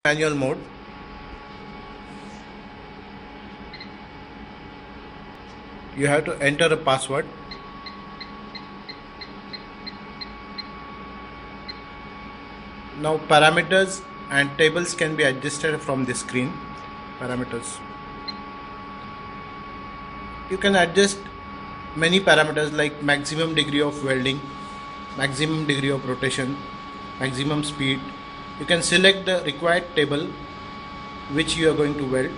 manual mode. You have to enter a password. Now parameters and tables can be adjusted from the screen. Parameters. You can adjust many parameters like maximum degree of welding, maximum degree of rotation, maximum speed. You can select the required table which you are going to weld.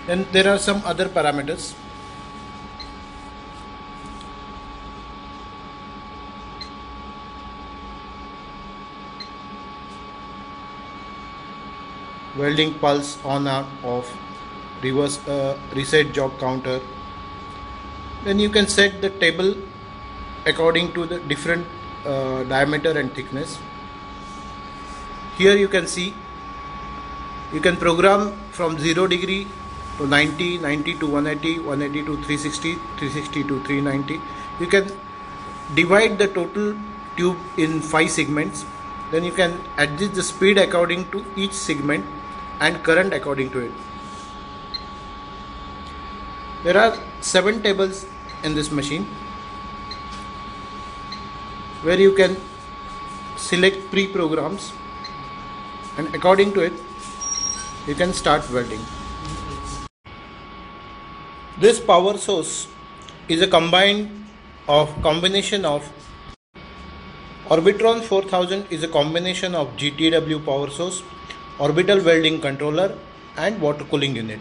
Then there are some other parameters. Welding pulse on or off, reverse reset job counter. Then you can set the table according to the different diameter and thickness. Here you can see you can program from 0 degree to 90, 90 to 180, 180 to 360, 360 to 390. You can divide the total tube in 5 segments. Then you can adjust the speed according to each segment and current according to it. There are 7 tables in this machine where you can select pre-programs, and according to it you can start welding. This power source is a combination of Orbitron 4000 is a combination of GTW power source, orbital welding controller and water cooling unit.